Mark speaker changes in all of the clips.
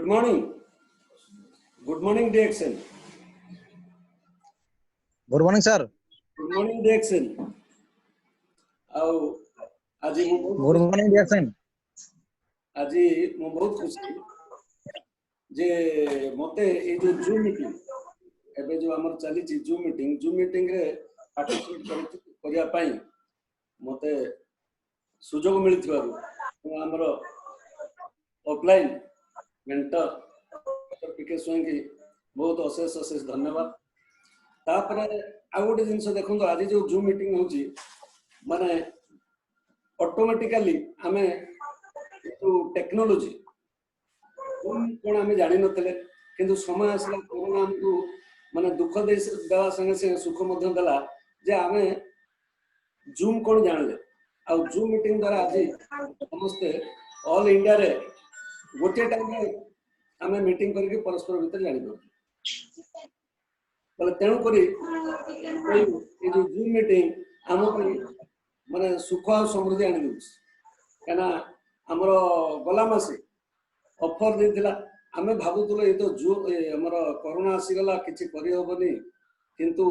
Speaker 1: morning. Good morning, Dixon.
Speaker 2: Good morning, sir.
Speaker 1: Good morning, Dixon. आज
Speaker 2: Good morning, Jackson.
Speaker 1: आज मु बहुत खुशी जे मते ए जो जूम मीटिंग एबे जो हमर चली छि जूम मीटिंग रे पार्टिसिपेट करिया पई मते सुजोग मिलिथिबारु हमर ऑफलाइन मेंटर डॉक्टर पीके स्वयं की बहुत अशेष धन्यवाद। तापर आ गोटे जिनस देखो आज जो जूम मीटिंग होची माने ऑटोमेटिकली आमे टेक्नोलॉजी कौन आम जानी नथिले किंतु समय आसला कोरोना हमको माने दुख देवा संगे संगे सुख मध्य देला जे आमे जूम कौन जानले आ जूम मीटिंग द्वारा आज समस्ते ऑल इंडिया रे गोटे टाइम आमे मीटिंग करके परस्पर भीतर जानि दो बोले तेणु करी ए जो जूम मीटिंग हम माने सुख आ समृद्धि आनि दउछ केना हमरो गला मासे ऑफर देथिला आमे भाबुतलो ए तो जो हमर कोरोना आसी गला किछि करि होबनी किंतु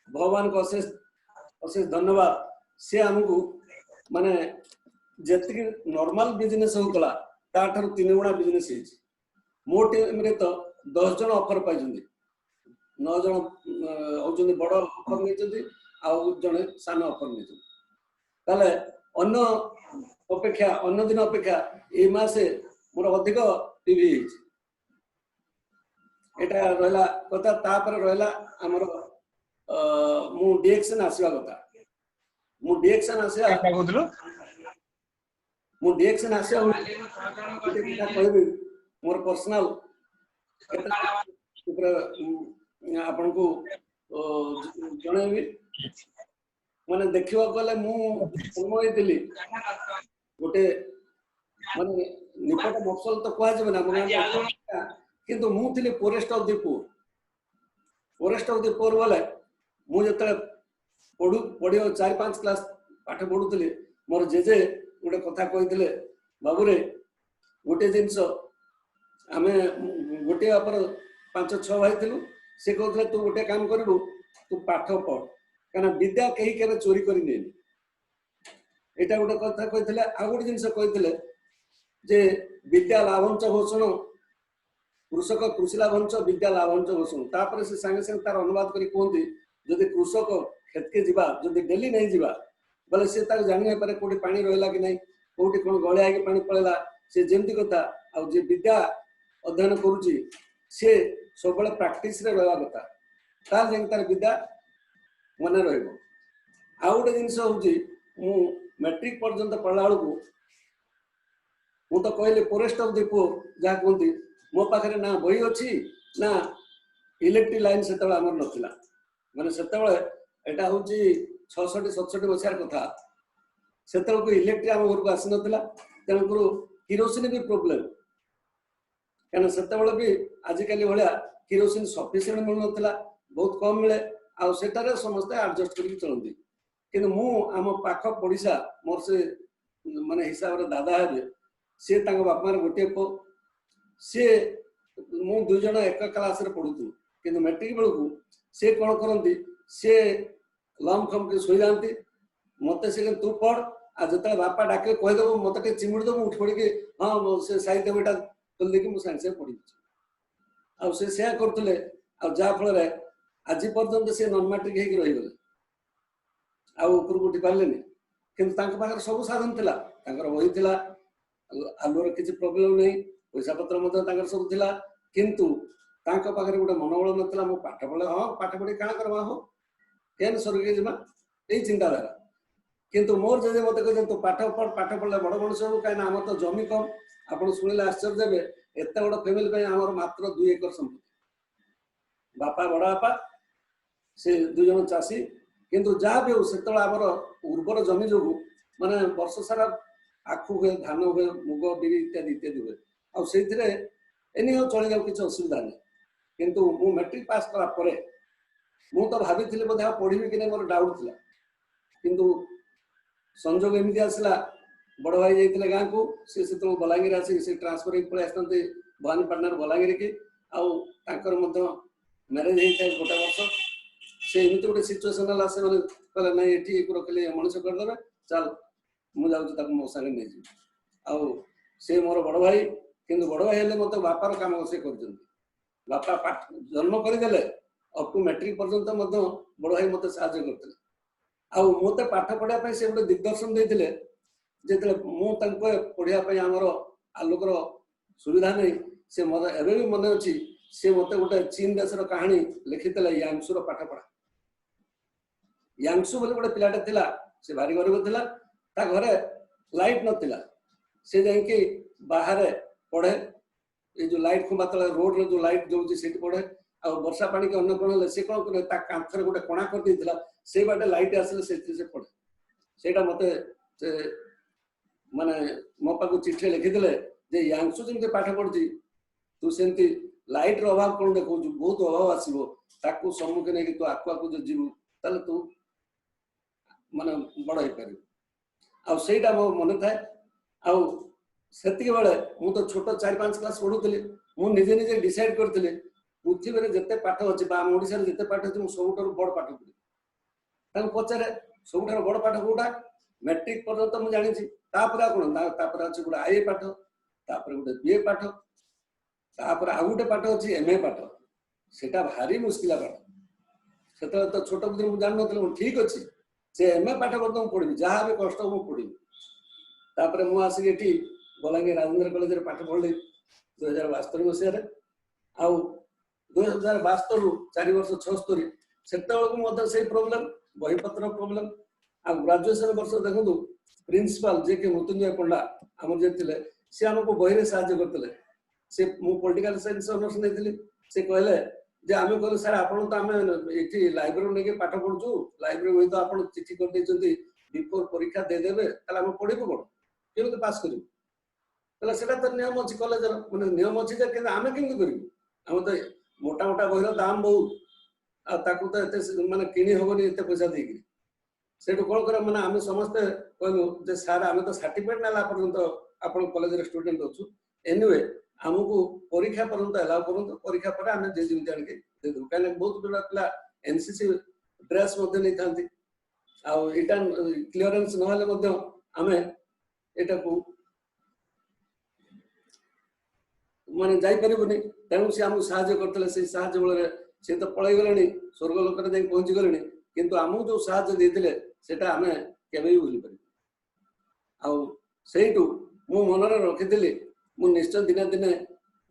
Speaker 1: भगवान को अशेष धन्यवाद से हमको माने जेतिक नॉर्मल बिजनेस होतला ताठर 3 गुणा बिजनेस हेछि मो टीम रे तो 10 जन ऑफर पाइजंदी 9 जन होजंदी बड़ ऑफर नेजंदी आ जने सान ऑफर नेजंदी ताले अन्य अपेक्षा अन्य दिन अपेक्षा ए मासे मोर अधिक टीवी एटा रहला कथा तापर रहला हमर मु डिएक्शन आसीबा कथा मु डिएक्शन आसीबा
Speaker 3: क्या कहउतलो
Speaker 1: मु डिएक्शन आसीबा कथा कहबी मोर पर्सनल आपन को जणेबी माने देखिबा गले मु समय दिली गोटे माने निपट मफसल तो कहा जबे ना मने किंतु मु थिले फॉरेस्ट ऑफ द पोर वाले मु जते पढ़ियो 4-5 क्लास पाठ पढुतले मोर जेजे गोटे कथा कहितले बाबू रे गोटे जिंस आमे गोटे अपर 5-6 भाई थिलु से कहतले तू गोटे काम करबू तू पाठ पढ़ काना विद्या कहीं केने चोरी करी नै एटा गोटे कथा कहितले आ गोटे जिंस कहितले जे विद्या लाभंच घोषण कृषक कृषि लाभंच विद्या लाभंच घोषण तापर से संगे संगे तार अनुवाद करी कोंती जदि कृषक खेत के जीवा जदि डेली नहीं जीवा बोले से तार जानि पारे कोठी पानी रहला कि नहीं कोठी कोन गळिया के पानी पळेला से जेमती कथा आ जे विद्या अध्ययन करूची से सबले प्रैक्टिस रे रहवा कथा तार जें तार विद्या मने रहइबो आ गोटे जिंस होची मु मैट्रिक पर्यंत पढला बेलू मु तो कहले फॉरेस्ट ऑफ द पोर जहा कहती मो पाखरे ना बही अच्छी ना इलेक्ट्रिक लाइन से आमर नथिला माने सेतबेले एटा होची 66-67 बछार कथा सेतबेले को इलेक्ट्रिक आम घर को आसी नथिला तेणु करू किरोसिन भी प्रॉब्लम कारण सेतबेले भी आजिकली भलिया किरोसिन सफिशिएंट मिल नथिला बहुत कम मिले आ सेटारे समस्त एडजस्ट करके चलती किंतु मु आम पाख पड़िसा मोर से माने हिसाब रे दादा हेबे से तांग बापार गोटे पो से मु 2 जण एक क्लास रे पढुतु किंतु मैट्रिक बेलू से कोन करंती से लम खम के सोई जानती मते से तू पढ़ आ जते बापा डाके कह देबो मते के चिमुड़ दो उठ पड़ के हां से साहित्य बेटा जल्दी के मु साइंस पढ़ी आ से करतले आ जा फल रे आज पर्यंत से नॉन मैट्रिक हे रही गले आ ऊपर उठी पारलेनी किंतु तांक पाखर सब साधन थिला तांकर वही थिला आलोर किसी प्रॉब्लम नहीं पैसा पत्र मते तांकर सब थिला किंतु तांक पाखरे गोटे मनोबल नथिला मो पाठ पढले हां पाठ पढी काना करबा हो केन स्वर्ग जिमा एई चिंताधारा किंतु मोर जे मते कहते तो पाठ पढले बड़ मनुष्य हो काई ना हमर तो जमी कम आपण सुनिले आश्चर्य देबे एते बड़ फैमिली पे हमर मात्र 2 एकड़ संपत्ति बापा बड़ा बापा से 2 जन चासी किंतु जहाँ भी हो सेतला हमर उर्वर जमी जोगु माने वर्ष सारा आखु हुए धान हुए मुग बिरी इत्यादि इत्यादि हुए आ सेथिरे एनी हो चली जाउ किछ असुविधा नहीं किंतु मु मैट्रिक पास करा परे मु तो भाबी थिले बोधा पढिबी कि नै मोर डाउट थिला किंतु संजोग एमिति आसला बड़ भाई जाइतिले गाँ को से तो बलांगीर आसी से ट्रांसफर पळे आसतंते भवानीपाटना बलांगीर की मैरेज होता है गोटे वर्ष से एमती गोटे सिचुएसन है से कहले ना ये रखिले मनुष्य करदे चल मुझे मो सागे नहीं जी आउ से मोर बड़ भाई किंतु बड़ भाई हेले मत बापार काम से कर बापा पाठ जन्म करदे अप टू मैट्रिक पर्यंत बड़ भाई मत साहय करते आउ मत पाठ पढ़ाई से गोटे दिग्दर्शन देते जो मुझे पढ़ाई आमर आलोकर सुविधा नहीं से मत एवं भी मन अच्छी से मत गोटे चीन देशर कहानी लिखी यांगसुर पाठ पढ़ा यांगसु बोले गोटे पिलाटे थिला से भारी गरीब थिला ता घरे लाइट नथिला से जाके बाहर पढ़े ये जो लाइट खंबा तले रोड रे जो लाइट जोची सेठी पढ़े आ वर्षा पानी के अन्न कोन से कोन करे ता कांथरे गोटे कोणा कर दिथिला से बाटे लाइट आसले से पढ़े सेटा मते से माने मो पाको चिट्ठी लिखि दिले जे यांगसु जिनके पाठ पढ़ची तू सेंती लाइट रो अभाव कोन देखौ बहुत अभाव आसीबो ताकू सम्मुखीन हे कि तू आकु आकु जो जीवु तले तू माने बड़ हे पारि आ सेटा मो मन थाए आ सेतिके बेले मु तो छोट 4-5 क्लास पढ़ुतली मु निजे निजे डिसाइड करतली पृथ्वी रे जते पाठ अछि बा हम ओडिसा रे जते पाठ अछि मु सबुठार बड़ पाठ पढ़ी ताको पचारे सबुठार बड़ पाठ कोटा मैट्रिक पर्यंत मु जानि छी तापर कोन तापर अछि गुडा आईए पाठ तापर गुडे बीए पाठ तापर आ गुडे पाठ अछि एमए पाठ सेटा भारी मुश्किल पाठ सेता तो छोट बुद्ध मु जान नथले ठीक अछि से एमए पाठ बर्तन पढ़ी जहाँ भी कष्ट मु पढ़ी तापर मु आसी एठी बलांगीर राजेंद्र कॉलेज रे पाठ पढ़ली 2072 मसीह रे आउ 2072 रु 4 वर्ष 76 सेतबेलକୁ से प्रॉब्लम बहीपत्र प्रॉब्लम आ ग्रेजुएशन वर्ष देखु प्रिंसिपल जे के मृत्युंजय पंडा हमर जे थिले से हमको बही रे सहायता करतले से मु पॉलिटिकल साइंस ऑनर्स नेथिली से कहले जे आमे कहले सर आपण तो आमे एठी लाइब्रेरी नेके पाठ पढछु लाइब्रेरी होई तो आपण चिठी कर देचंती बिफोर परीक्षा दे देबे तले हम पढिबो कोन केमते पास करियो तले सेटा तो नियम अछि कॉलेज रो माने नियम अछि जे के आमे केमते करियो हम तो मोटा मोटा बहिर दाम बहुत आ ताकू तो एते माने किनी होबनी एते पैसा देकी सेटु कोन करे माने आमे समस्त कहलु जे सर आमे तो सर्टिफिकेट नाला पर्यंत आपण कॉलेज रे स्टूडेंट अछु एनीवे हमको परीक्षा पर्यंत अलाउ करंतु परीक्षा पर आमे जे जिम जान के दे दु काने बहुत बड़ा पिला एनसीसी ड्रेस मध्ये नै थांती आ एटा क्लियरेंस न हले मध्ये आमे एटा को माने जाई परिबनी तेनु से हमको सहायता करतले से सहायता बळे से तो पळै गलेनी स्वर्ग लोक रे जाई पहुंची गलेनी किंतु हमको जो सहायता देतिले सेटा आमे केबे भूली पारि आ सेइटु मु मनरे रखिदिली मु निश्चय दिने दिने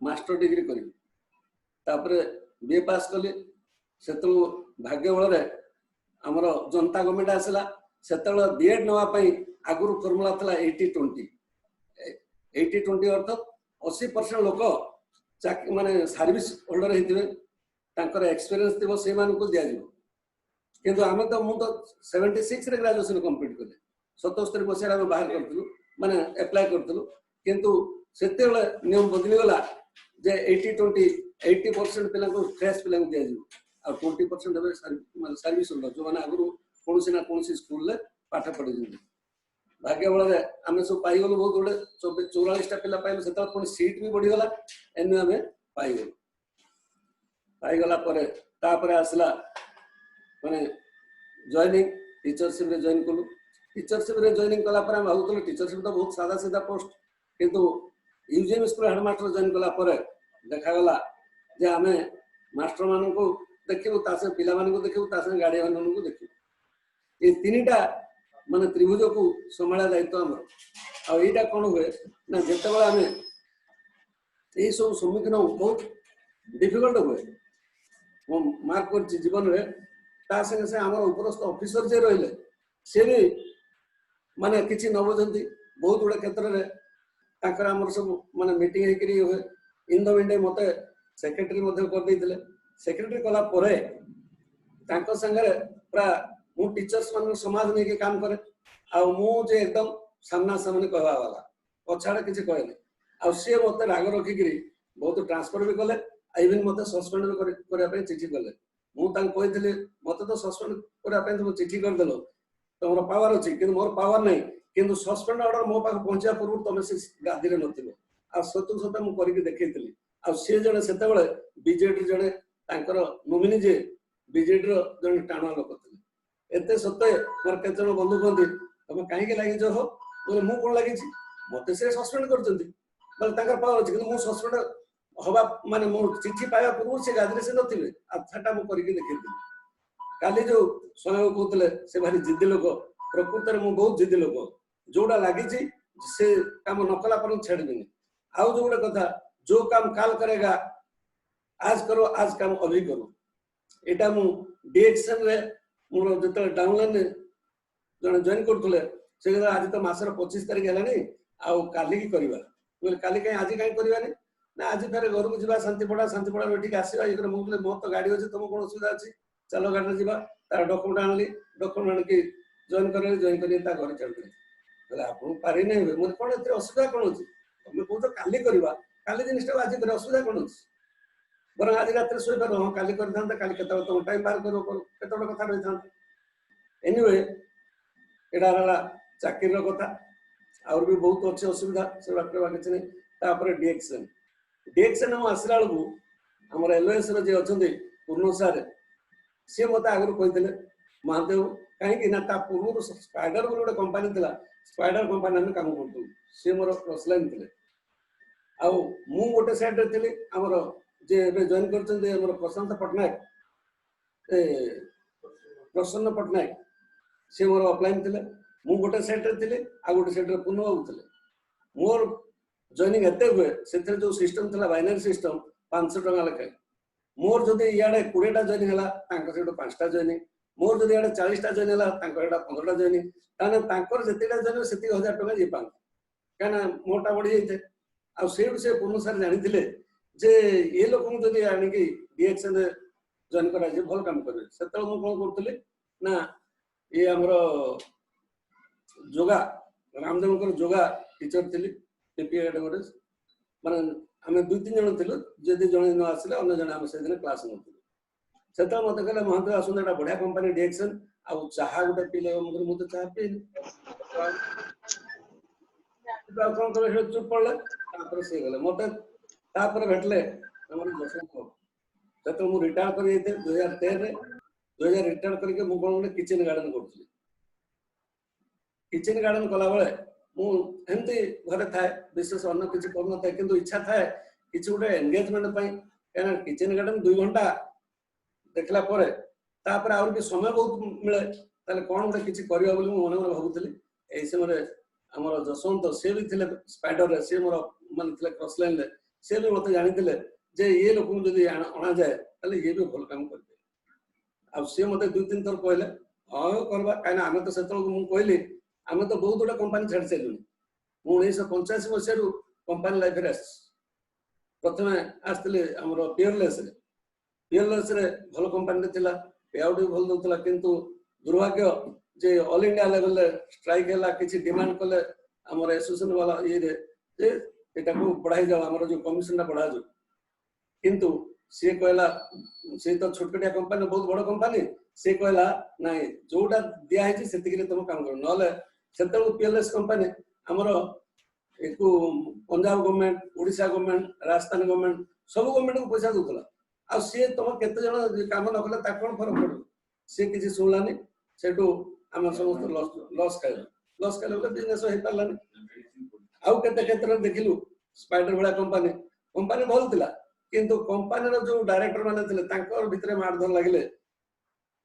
Speaker 1: मास्टर डिग्री करी तापरे बीए पास कली सेतु भाग्य बळ रे हमर जनता गवर्नमेंट आसला सेतल बीएड नवा पई आगुरु फॉर्मूला थला 80-20 80-20 अर्थ 80% लोक माने सर्विस होल्डर हेतिबे तांकर एक्सपीरियंस दिबो से मान को दिया दिबो किंतु आमे तो मु तो 76 रे ग्रेजुएशन कंप्लीट करले 77 बछरा में बाहर करथलु माने अप्लाई करथलु किंतु सेते बेले नियम बदली गला जे 80-20 80% पिला को फ्रेश पिला को दिया दिबो आ 20% देबे सर्विस होल्डर जो माने आगुरु कोनसी ना कोनसी स्कूल ले पाठ पढि जिंदे भाग्य बळ रे आमे सब पाई गलो बहुत बड़े 44 टा पिला पाइलो सेता कोन सीट भी बढ़ी गला एने हमें पाई गला परे तापरे आसला माने जॉइनिंग टीचरशिप रे जॉइन कलु टीचरशिप रे जॉइनिंग कला पर हम भावुतलो टीचरशिप तो बहुत सादा सीधा पोस्ट किंतु यूजीएम स्कूल हेडमास्टर जॉइन कला परे देखा गला जे हमें मास्टर मान को देखिबो तासे पिला मान को देखिबो तासे गार्डियन मान को देखिबो ये तीनटा माने त्रिभुज को संभाला दायित्व हमर आ एटा कोन होय ना जेते बेला हमें ए सब सम्मुखीन बहुत डिफिकल्ट होय वो मार्क कर जीवन रे ता संगे से हमर उपरस्थ ऑफिसर जे रहले से भी माने किछि न बुझंती बहुत बड़ा क्षेत्र रे ताकर हमर सब माने मीटिंग हे करी होय इन द विंडे मते सेक्रेटरी मध्ये कर दैथिले सेक्रेटरी कला परे तांको संगे पूरा मु टीचर्स मान समाज ने के काम करे आ मु जे एकदम सामना सामने कहवा वाला पछाड़ किछि कहले आ से मते राग रखि गिरी बहुत ट्रांसफर भी कले इवन मते सस्पेंड भी करे पे चिठी कले मु तांको कहितले मते तो सस्पेंड करे पे तो चिठी कर देलो तमरो पावर अछि कि मोर पावर नै किंतु सस्पेंड ऑर्डर मो पाक पहुंचा पूर्व तमे से गादी रे नथिलो आ सतु सत मु करि के देखैतली आ सी जड़े से बीजेडी जड़े नोमिनी जे बीजेडी जड़े टाणुआ लोक थे एत सत्वे मोर केत बंधु कहते तुम कहीं लगिच हो बोले मुझे कौन लगी मत से सस्पेंड कर पावर अच्छे कि सस्पेंड हवा माने मो चिठी पाया पूर्व से गादी से नथिबे आटा मु करके देखैथि काली जो समय कहते से भारी जिद्दी लोक प्रकृत में बहुत जिद्दी लोक जोड़ा लगी से काम न कला पर छेड़बी आउ जो गोटे कथा जो काम काल करेगा आज करो आज काम अभी करो एटा मु डीएक्शन रे मोर जते डाउनलाइन जने जॉइन करथले से आज तो मासर 25 तारिख है आउ काली की करबा बोले काली कहीं आज कहीं करबानी ना आज फेर घर को जीवा शांतिपड़ा ठीक आसवा ये मुझे मो तो गाड़ी अच्छे तुम कौन असुविधा अच्छी चलो गाड़ी जीवा तार डॉक्यूमेंट आनली डॉक्यूमेंट आणिकी जॉइन कर घर छाड़ी बोले आप पारि नहीं हुए मुझे कौन ए असुविधा कौन अच्छी तुम कौन काली करवा काली जिनिसटा आज कर असुविधा कौन अच्छी बर आज रात शोपार हाँ काली करता काली केत तुम टाइम बाहर कर केत कथा रही था एनिवे यहाँ चाकरी कथा आउर भी बहुत अच्छे असुविधा से बात किसी नहीं तापर डीएक्शन डीएक्शन हम आसला बेलू आम एलओएस जी अच्छा पूर्ण सार सी मत आगु कहते महादेव कहीं पूर्व स्पाइडर बोल गोटे कंपानी थी स्पाइडर कंपानी आम कम करूँ सी मोर क्रस लाइन थे आउ मु गोटे साइड थी आमर जे जॉइन कर प्रशांत पट्टनायक प्रसन्न पट्टनायक सी मोर अपलाइन थे मु गोटे साइड थी आ गोटे साइड पूर्ण बाबू थे मोर जॉइनिंग एत हुए से जो सिस्टम था बाइनरी सिस्टम 500 टका लेखाएं मोर जब इे 20टा जॉइनिंग है सहित 5टा जॉइनिंग मोर जब इे 40टा जॉइन है 15टा जॉइनिंग ताने जितेटा जॉइन से 1000 टका ये पाते कहीं मोटा बढ़ी जाए आउ से पूर्ण सार जानी जे ये लोक जब आणिकी डीएक्शन जॉइन करा भल काम करेंगे से कौन करूँ ना ये आमर जोगा रामदेव जोगा टीचर थी पीपीए कैटेगोरी माने आम 2-3 जन थी जदि जड़े न आसे अन्न जन आम से दिन क्लास नी से मत कहले महादेव आसते एटा बढ़िया कंपानी डीएक्शन आउ चाहा गोटे पीले मुझे चाह पीनी कौन कर चुप पड़े सी गले मत भेटले जशवंत से रिटायर कर 2013 रिटायर करके मुझे कौन गोटे किचेन गार्डन करी किचेन गार्डन कला बेले मुझे घरे थाए विशेष अन्य किसी कर ना कि इच्छा थाए कि गोटे एंगेजमेंट कहीं किचेन गार्डन 2 घंटा देखला आउर भी समय बहुत मिले ताले कौन गोटे किसी करवा बोली मन मन भावुली यही समय आम जशवंत सी भी थे स्पाइडर सी मोर मान क्रस लाइन सी भी मत जानी जे ये लोक जब अणा जाए ये भी भल काम करते आ सी मत 2-3 थर कहले हाँ करवा कहीं आम तो से कहली आम तो बहुत गुड़ा कंपानी छाड़ सारू मुझे 1985 मसीह कंपानी लाइफ प्रथम आसती आम पियरलेस भल कंपानी पे आउट भी भल दूसरा किंतु दुर्भाग्य जे ऑल इंडिया लेवल स्ट्राइक है किसी डिमांड कले आम एसोसिएशन वाला ये बढ़ाई जाओ आम जो कमिशन बढ़ा जाओ किंतु सी कहला सी तो छोटकटिया कंपानी बहुत बड़ कंपानी सी कहला नाई जोटा दिखाई से तुम काम कर ना से पीएलएस कंपानी आमर एक Punjab government Odisha government Rajasthan government सब गवर्नमेंट को पैसा दूसरा आ सी तुम केते जन काम न कले कौन फरक पड़ो सी किसी शुणलानी से आम समस्त लॉस खाइल बोले बिजनेस हो पारानी आउ केते क्षेत्र में देखिलु स्पाइडर भाया कंपानी कंपानी भल थिला किंतु कंपानी रो जो डायरेक्टर माने थिले तांकर भितरे मारधर लागिले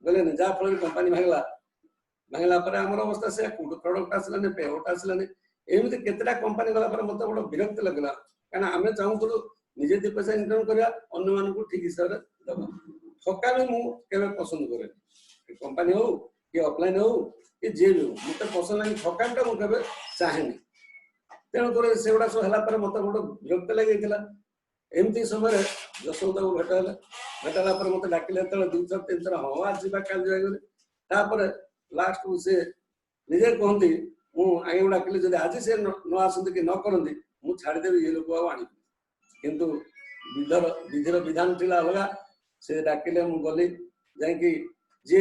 Speaker 1: बोले जा फल कंपानी भांगला पर आमर अवस्था से प्रोडक्ट आसलानी पेआउट आसलानी एमती केतेटा कंपानी गला पर मत बड़ विरक्त लगला कारण आम चाहूलु निजे 2 पैसा इनकम करिया अन्य मानकु ठीक हिसाब रे दबा ठकामी मु केबे पसंद करे कंपानी हो कि ऑफलाइन हो कि जे भी हो मते पसंद नहीं ठकामीटा मु केबे चाहेनी तेणु कर से गुड़ा सब है मत गोटे विरक्त लगे एमती समय जशवंत को भेटाला मत डाकिले 2-3 थर हाँ आज जा काल लास्ट को से निजे कहती मुझे डाकिली जब आज से न आसती कि न करती मुझे छाड़देवी ये लोक आनी किंतु विधिर विधान थी अलग से डाकिले गली जाकि जी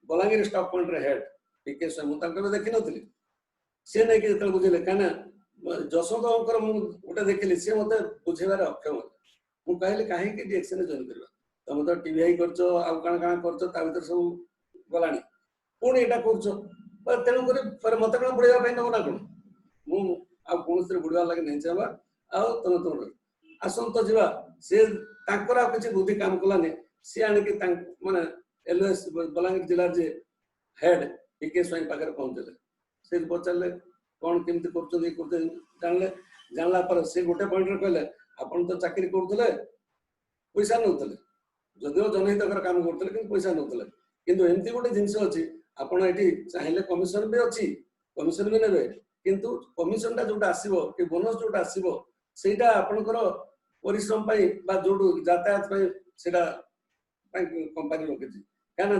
Speaker 1: बलांगीर स्टॉक पॉइंट हेड टीके मुझे देखी नी सी नहीं जो बुझे कहीं जशवंत गोटे देखिली सी मत बुझेबार अक्षम ମୁଁ କହିଲି କାହିଁକି ଡିଏକ୍ସନ୍ ଜଏନ୍ କରିବା ତମେ ତ ଟିଭିଆଇ କରିଛ ଆଉ କାଣା କାଣା କରିଛ ତା ଭିତରେ ସବୁ ଗଲାଣି ପୁଣି ଏଇଟା କରୁଛ ତେଣୁକରି ପରେ ମତେ କଣ ବୁଡ଼େଇବା ପାଇଁ ନବ ନା କଣ ମୁଁ ଆଉ କୌଣସିରେ ବୁଡ଼ିବାର ଲାଗି ନାହିଁ ଚାହିଁବା ଆଉ ତମେ ତମର ଆସନ୍ତ ଯିବା ସେ ତାଙ୍କର ଆଉ କିଛି ବୁଦ୍ଧି କାମ କଲାନି ସିଏ ଆଣିକି ମାନେ ଏଲଓଏସ୍ ବଲାଙ୍ଗୀର ଜିଲ୍ଲାର ଯେ ହେଡ୍ ପିକେ ସ୍ୱାଇଁ ପାଖରେ ପହଞ୍ଚିଲେ ସେ ପଚାରିଲେ କଣ କେମିତି କରୁଛନ୍ତି ଜାଣିଲା ପରେ ସେ ଗୋଟେ ପଏଣ୍ଟରେ କହିଲେ ଆପଣ ତ ଚାକିରି କରୁଥିଲେ ପଇସା ନେଉଥିଲେ ଯଦିଓ ଜନହିତକର କାମ କରୁଥିଲେ କିନ୍ତୁ ପଇସା ନେଉଥିଲେ କିନ୍ତୁ ଏମିତି ଗୋଟେ ଜିନିଷ ଅଛି ଆପଣ ଏଠି ଚାହିଁଲେ କମିଶନ ବି ଅଛି କମିଶନ ବି ନେବେ କିନ୍ତୁ କମିଶନଟା ଯୋଉଟା ଆସିବ କି ବୋନସ୍ ଯୋଉଟା ଆସିବ ସେଇଟା ଆପଣଙ୍କର ପରିଶ୍ରମ ପାଇଁ ବା ଯୋଉଠୁ ଯାତାୟାତ ପାଇଁ ସେଇଟା କମ୍ପାନୀ ରଖିଛି କାହିଁକିନା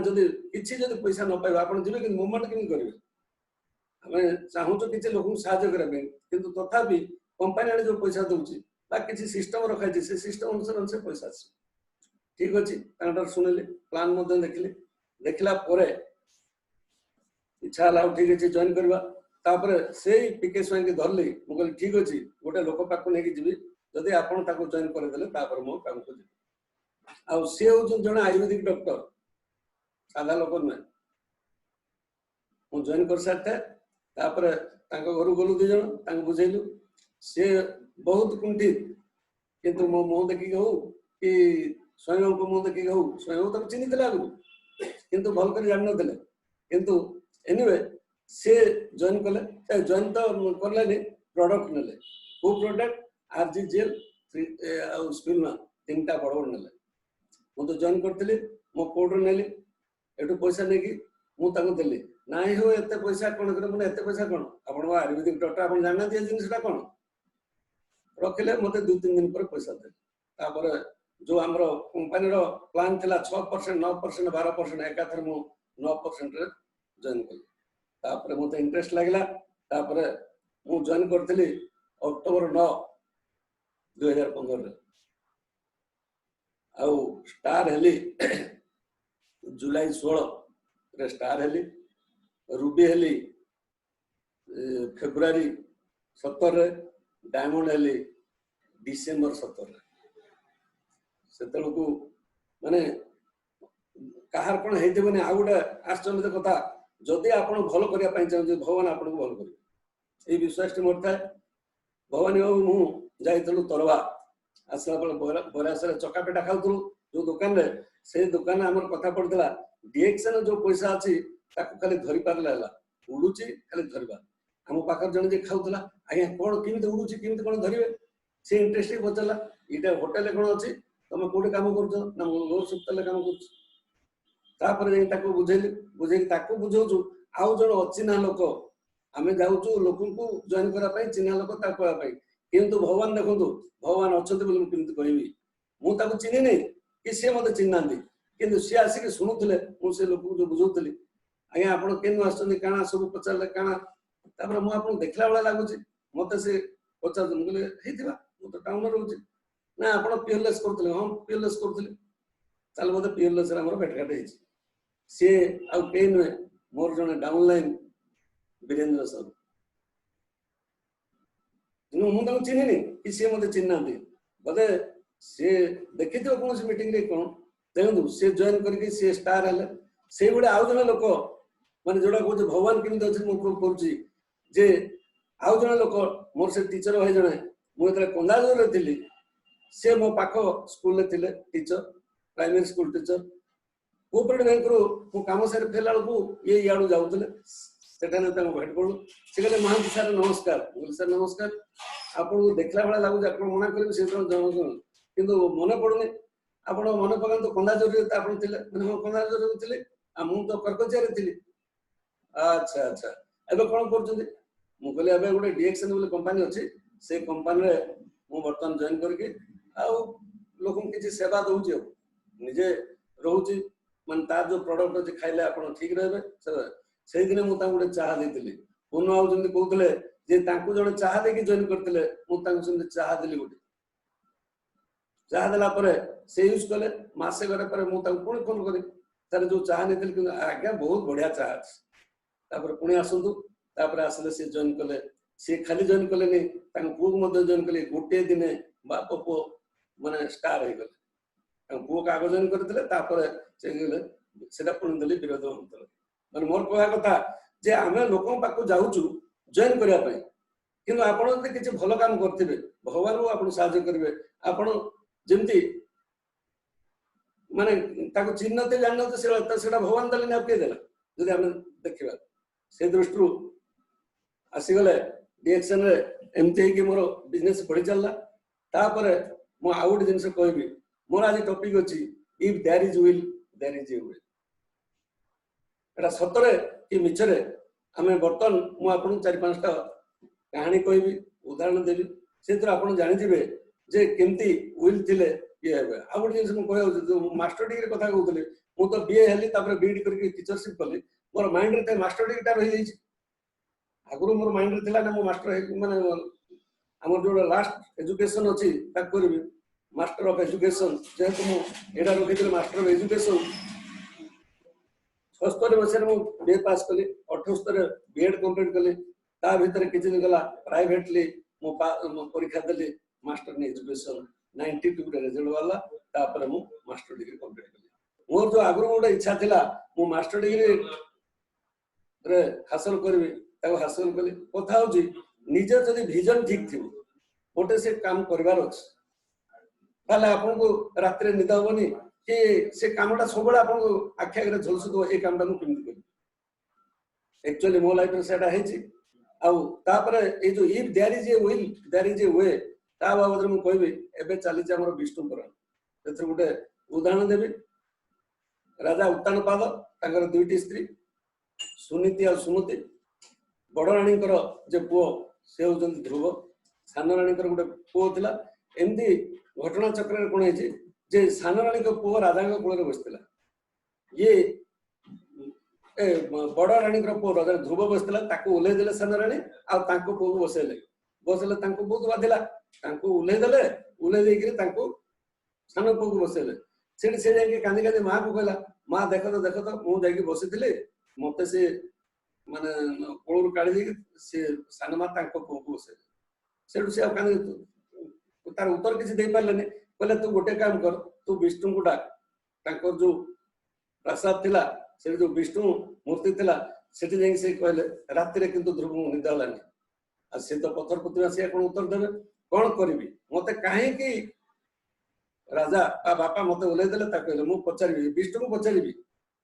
Speaker 1: ଯଦି ପଇସା ନ ପାଇବ ଆପଣ ଯିବେ କିନ୍ତୁ ମୁଭମେଣ୍ଟ କେମିତି କରିବେ ଆମେ ଚାହୁଁଛୁ କିଛି ଲୋକଙ୍କୁ ସାହାଯ୍ୟ କରିବା ପାଇଁ କିନ୍ତୁ ତଥାପି କମ୍ପାନୀ ଆଣି ଯୋଉ ପଇସା ଦଉଛି ବା କିଛି ସିଷ୍ଟମ ରଖାଯାଇଛି ସେ ସିଷ୍ଟମ ଅନୁସାରେ ପଇସା ଆସିବ ଠିକ ଅଛି ତାଙ୍କଠାରୁ ଶୁଣିଲି ପ୍ଲାନ ମଧ୍ୟ ଦେଖିଲା ପରେ ଇଚ୍ଛା ହେଲା ଠିକ ଅଛି ଜଏନ୍ କରିବା ତାପରେ ସେଇ ପିକେ ସ୍ୱାଇଁକି ଧରିଲି ମୁଁ କହିଲି ଠିକ ଅଛି ଗୋଟେ ଲୋକ ପାଖକୁ ନେଇକି ଯିବି ଯଦି ଆପଣ ତାକୁ ଜଏନ୍ କରିଦେଲେ ତାପରେ ମୁଁ କାମକୁ ଯିବି ଆଉ ସେ ହଉଛନ୍ତି ଜଣେ ଆୟୁର୍ବେଦିକ ଡକ୍ଟର ସାଧା ଲୋକ ନୁହେଁ ମୁଁ ଜଏନ୍ କରିସାରିଥାଏ ତାପରେ ତାଙ୍କ ଘରକୁ ଗଲୁ 2 ଜଣ ତାଙ୍କୁ ବୁଝେଇଲୁ ସେ ବହୁତ କୁଣ୍ଠିତ କିନ୍ତୁ ମୋ ମୁହଁ ଦେଖିକି ହଉ କି ସ୍ୱୟଂଙ୍କ ମୁହଁ ଦେଖିକି ହଉ ସ୍ୱୟଂ ତାକୁ ଚିହ୍ନିଥିଲେ ଆଗରୁ କିନ୍ତୁ ଭଲ କରି ଜାଣିନଥିଲେ କିନ୍ତୁ ଏନିୱେ ସେ ଜଏନ୍ କଲେ ଜଏନ୍ ତ କଲେନି ପ୍ରଡକ୍ଟ ନେଲେ କୋଉ ପ୍ରଡକ୍ଟ ଆରଜିଜିଏଲ ଆଉ ସ୍ପିଲମା 3ଟା ବଡ଼ ବଡ଼ ନେଲେ ମୁଁ ତ ଜଏନ୍ କରିଥିଲି ମୋ କୋଡରୁ ନେଲି ଏଠୁ ପଇସା ନେଇକି ମୁଁ ତାଙ୍କୁ ଦେଲି ନାଇଁ ହଉ ଏତେ ପଇସା କଣ କରେ ମାନେ ଏତେ ପଇସା କଣ ଆପଣଙ୍କ ଆୟୁର୍ବେଦିକ ଡକ୍ଟର ଆପଣ ଜାଣିନାହାନ୍ତି ଏ ଜିନିଷଟା କଣ ରଖିଲେ ମତେ 2-3 ଦିନ ପରେ ପଇସା ଦେଲେ ତାପରେ ଯୋଉ ଆମର କମ୍ପାନୀର ପ୍ଲାନ୍ ଥିଲା 6%, 9%, 12% ଏକାଥରେ ମୁଁ 9%ରେ ଜଏନ୍ କଲି ତାପରେ ମତେ ଇଣ୍ଟରେଷ୍ଟ ଲାଗିଲା ତାପରେ ମୁଁ ଜଏନ୍ କରିଥିଲି ଅକ୍ଟୋବର 9, 2015ରେ ଆଉ ଷ୍ଟାର ହେଲି ଜୁଲାଇ 16ରେ ଷ୍ଟାର ହେଲି ରୁବି ହେଲି ଫେବୃଆରୀ 17ରେ ଡାयमंड ହେଲି डिसेम्बर 17 ସେତେବେଳକୁ ମାନେ କାହାର କଣ ହେଇଥିବନି ଆଉ ଗୋଟେ ଆଶ୍ଚର୍ଯ୍ୟ କଥା ଯଦି ଆପଣ ଭଲ କରିବା ପାଇଁ ଚାହୁଁଛନ୍ତି ଭଗବାନ ଆପଣଙ୍କୁ ଭଲ କରିବେ ଏଇ ବିଶ୍ୱାସଟି ମୋର ଥାଏ ଭବାନୀ ବାବୁ ମୁଁ ଯାଇଥିଲୁ ତରବା ଆସିଲା ବେଳେ ବରାସରେ ଚକାପେଟା ଖାଉଥିଲୁ ଯୋଉ ଦୋକାନରେ ସେଇ ଦୋକାନରେ ଆମର କଥା ପଡିଥିଲା ଡିଏକ୍ସନ ଯୋଉ ପଇସା ଅଛି ତାକୁ ଖାଲି ଧରି ପାରିଲା ହେଲା ଉଡୁଛି ଖାଲି ଧରିବା ଆମ ପାଖରେ ଜଣେ ଯେ ଖାଉଥିଲା ଆଜ୍ଞା କଣ କେମିତି ଉଡୁଛି କେମିତି କଣ ଧରିବେ ସେ ଇଣ୍ଟରେଷ୍ଟ ପଚାରିଲା ଏଇଟା ହୋଟେଲ କଣ ଅଛି ତମେ କୋଉଠି କାମ କରୁଛ ନା ମୁଁ ରୋଜ ହସ୍ପିଟାଲରେ କାମ କରୁଛି ତାପରେ ଯାଇ ତାକୁ ବୁଝେଇକି ତାକୁ ବୁଝାଉଛୁ ଆଉ ଜଣେ ଅଚିହ୍ନା ଲୋକ ଆମେ ଯାଉଛୁ ଲୋକଙ୍କୁ ଜଏନ୍ କରିବା ପାଇଁ ଚିହ୍ନା ଲୋକ ତାକୁ କହିବା ପାଇଁ କିନ୍ତୁ ଭଗବାନ ଦେଖନ୍ତୁ ଭଗବାନ ଅଛନ୍ତି ବୋଲି ମୁଁ କେମିତି କହିବି ମୁଁ ତାକୁ ଚିହ୍ନିନି କି ସିଏ ମତେ ଚିହ୍ନିନାହାନ୍ତି କିନ୍ତୁ ସିଏ ଆସିକି ଶୁଣୁଥିଲେ ମୁଁ ସେ ଲୋକଙ୍କୁ ଯୋଉ ବୁଝାଉଥିଲି ଆଜ୍ଞା ଆପଣ କେନୁ ଆସୁଛନ୍ତି କାଣା ସବୁ ପଚାରିଲେ କାଣା ତାପରେ ମୁଁ ଆପଣଙ୍କୁ ଦେଖିଲା ଭଳିଆ ଲାଗୁଛି ମତେ ସେ ପଚାରୁଛନ୍ତି ମୁଁ କହିଲି ହେଇଥିବା ମୁଁ ତ ଟାଉନରେ ରହୁଛି ନା ଆପଣ ପିଏଲଏସ୍ କରୁଥିଲେ ହଁ ପିଏଲଏସ୍ କରୁଥିଲି ତାହେଲେ ମତେ ପିଏଲଏସ୍ ରେ ଆମର ଭେଟଘାଟ ହେଇଛି ସିଏ ଆଉ କେହି ନୁହେଁ ମୋର ଜଣେ ଡାଉନଲାଇନ ବୀରେନ୍ଦ୍ର ସାହୁ ମୁଁ ତାଙ୍କୁ ଚିହ୍ନିନି କି ସିଏ ମତେ ଚିହ୍ନିନାହାନ୍ତି ବୋଧେ ସିଏ ଦେଖିଥିବ କୌଣସି ମିଟିଂରେ କଣ ଦେଖନ୍ତୁ ସିଏ ଜଏନ୍ କରିକି ସିଏ ଷ୍ଟାର ହେଲେ ସେଇଭଳି ଆଉ ଜଣେ ଲୋକ ମାନେ ଯୋଉଟା କହୁଛି ଭଗବାନ କେମିତି ଅଛି ମୁଁ ପ୍ରୁଭ୍ କରୁଛି ଯେ ଆଉ ଜଣେ ଲୋକ ମୋର ସେ ଟିଚର ଭାଇ ଜଣେ ମୁଁ ଯେତେବେଳେ କନ୍ଦାଜରରେ ଥିଲି ସେ ମୋ ପାଖ ସ୍କୁଲରେ ଥିଲେ teacher primary school teacher cooperative ବ୍ୟାଙ୍କରୁ ମୁଁ କାମ ସାରି ଫେରିଲା ବେଳକୁ ଇଏ ଇଆଡୁ ଯାଉଥିଲେ ସେଠାରେ ତାଙ୍କୁ ଭେଟ କଲୁ ସେ କହିଲେ ମହାନ୍ତି ସାର୍ ନମସ୍କାର ମୁଁ କହିଲି ସାର୍ ନମସ୍କାର ଆପଣଙ୍କୁ ଦେଖିଲା ଭଳିଆ ଲାଗୁଛି ଆପଣ ମନା କରିବେ ସେ କିନ୍ତୁ ମନେ ପଡୁନି ଆପଣ ମନେ ପକାନ୍ତୁ କନ୍ଦାଜୋରରେ ତ ଆପଣ ଥିଲେ ମାନେ ମୁଁ କନ୍ଦାଜୋରରେ ଥିଲି ଆଉ ମୁଁ ତ କର୍କଚିଆରେ ଥିଲି ଆଚ୍ଛା ଆଚ୍ଛା ଏବେ କଣ କରୁଛନ୍ତି ମୁଁ କହିଲି ଏବେ ଗୋଟେ ଡିଏକ୍ସନ ବୋଲି କମ୍ପାନୀ ଅଛି ସେଇ କମ୍ପାନୀରେ ମୁଁ ବର୍ତ୍ତମାନ ଜଏନ୍ କରିକି ଆଉ ଲୋକଙ୍କୁ କିଛି ସେବା ଦଉଛି ଆଉ ନିଜେ ରହୁଛି ମାନେ ତାର ଯୋଉ ପ୍ରଡକ୍ଟ ଅଛି ଖାଇଲେ ଆପଣ ଠିକ ରହିବେ ସେଇଦିନ ମୁଁ ତାଙ୍କୁ ଗୋଟେ ଚାହା ଦେଇଥିଲି ପୁନଃ ଆଉ ଯେମିତି କହୁଥିଲେ ଯେ ତାଙ୍କୁ ଜଣେ ଚାହା ଦେଇକି ଜଏନ୍ କରିଥିଲେ ମୁଁ ତାଙ୍କୁ ସେମିତି ଚାହା ଦେଲି ଗୋଟେ ଚାହା ଦେଲା ପରେ ସେ ୟୁଜ କଲେ ମାସେ ଗଲା ପରେ ମୁଁ ତାଙ୍କୁ ପୁଣି ଫୋନ କଲି ତାର ଯୋଉ ଚାହା ନେଇଥିଲି କିନ୍ତୁ ଆଜ୍ଞା ବହୁତ ବଢିଆ ଚାହା ଅଛି ତାପରେ ପୁଣି ଆସନ୍ତୁ ତାପରେ ଆସିଲେ ସେ ଜଏନ୍ କଲେ ସିଏ ଖାଲି ଜଏନ୍ କଲେନି ତାଙ୍କ ପୁଅକୁ ମଧ୍ୟ ଜଏନ୍ କଲେ ଗୋଟିଏ ଦିନେ ବାପ ପୁଅ माने स्टार हे गले पुओ कागजन करथिले तापर से गले सेटा पुणी देली विरोध होतले माने मोर कहवा कथा जे आमे लोकन पाखु जाउचु जॉइन करिया पई किंतु आपण जदि किछि भलो काम करथिबे भगवान को आपण साहाय्य करिवे आपण जेमति माने ताको चिन्हते जानते सेटा भगवान दले ना के देला जदि आमे देखिबा से दृष्टि आसीगले डिएक्शन रे एमती कि मोर बिजनेस बढ़ी चलला तापरे मो आउट जिनस कहबी मोर आज टॉपिक अछि if there is will there is a way एटा सतरे कि मिछरे आमे बर्तन मु आपन 4-5टा कहानी कहबी उदाहरण देबी सेतर आपन जानि जिवे जे केमती विल थिले ये हेबे आउट जिनस मु कहौ जो मास्टर डिग्री कथा कहउतले मु तो बीए हेली तापर बीडी करके टीचरशिप कली मोर माइंड रे मास्टर डिग्री टा रहि जाइछि आगुरु मोर माइंड रे थिला ना मु मास्टर माने हमर जो लास्ट एजुकेशन अछि ता करबी मास्टर ऑफ एजुकेशन जेहेतु मु एडा रखिथिले मास्टर ऑफ एजुकेशन 76 वर्ष मु बीए पास कली 78 बीएड कंप्लीट कली ता भीतर किछि दिन गला प्राइवेटली मु परीक्षा देली मास्टर इन एजुकेशन 92 रे रिजल्ट वाला तापर मु मास्टर डिग्री कंप्लीट कली मोर जो आगुरु गोटे इच्छा थिला मु मास्टर डिग्री रे हासिल करबी ताको हासिल कली कथा होची निजे जदि विजन ठीक थिबो गोटे से काम करबार अछि ताले आपन को रात रे निदा होबनी कि से कामटा सबले आपन को आखि आगे झलसुतो ए कामटा मु केमि करी एक्चुअली मो लाइफ रे सेटा हेची आउ तापर ए जो if there is a will there is a way ता बाबद मु कहबी एबे चली जे हमर विष्णु पुराण एथर गुटे उदाहरण देबी राजा उत्तानपाद तांकर दुईटी स्त्री सुनीति और सुमति बड़ रानी जे पुओ से होचंती ध्रुव सान रानी गोटे पुओ थिला एमती घटना चक्र कोन है जे सान रानी पुओ राजा कूल बसला ये बड़ रानी पुओ राजा ध्रुव बसला ओल्हे देले सान रानी आ पुओ को बसैले बसले बहुत बाधिला ओल्हे देले ओल्हे देकर सान पुओ को बसैले से जाके कांदी कांदी माँ को कहला माँ देख तो मु जाके बसी मते से माने कोळू काढी दे से सानमा तांको पुओ बसैले सेठू से कांदी तार उत्तर किसी दे पारलेनी कहले तू गोटे काम कर तू विष्णु को डाक तांको जो प्रसाद थिला से जो विष्णु मूर्ति थिला सेठी जाई से कहले रात रे किंतु ध्रुव निदा लानी आ से तो पत्थर पुत्री से कोन उत्तर देबे कोन करबी मते काहे कि राजा आ बापा मते ओले देले ता कहले मु पचारिबी विष्णु को पचारिबी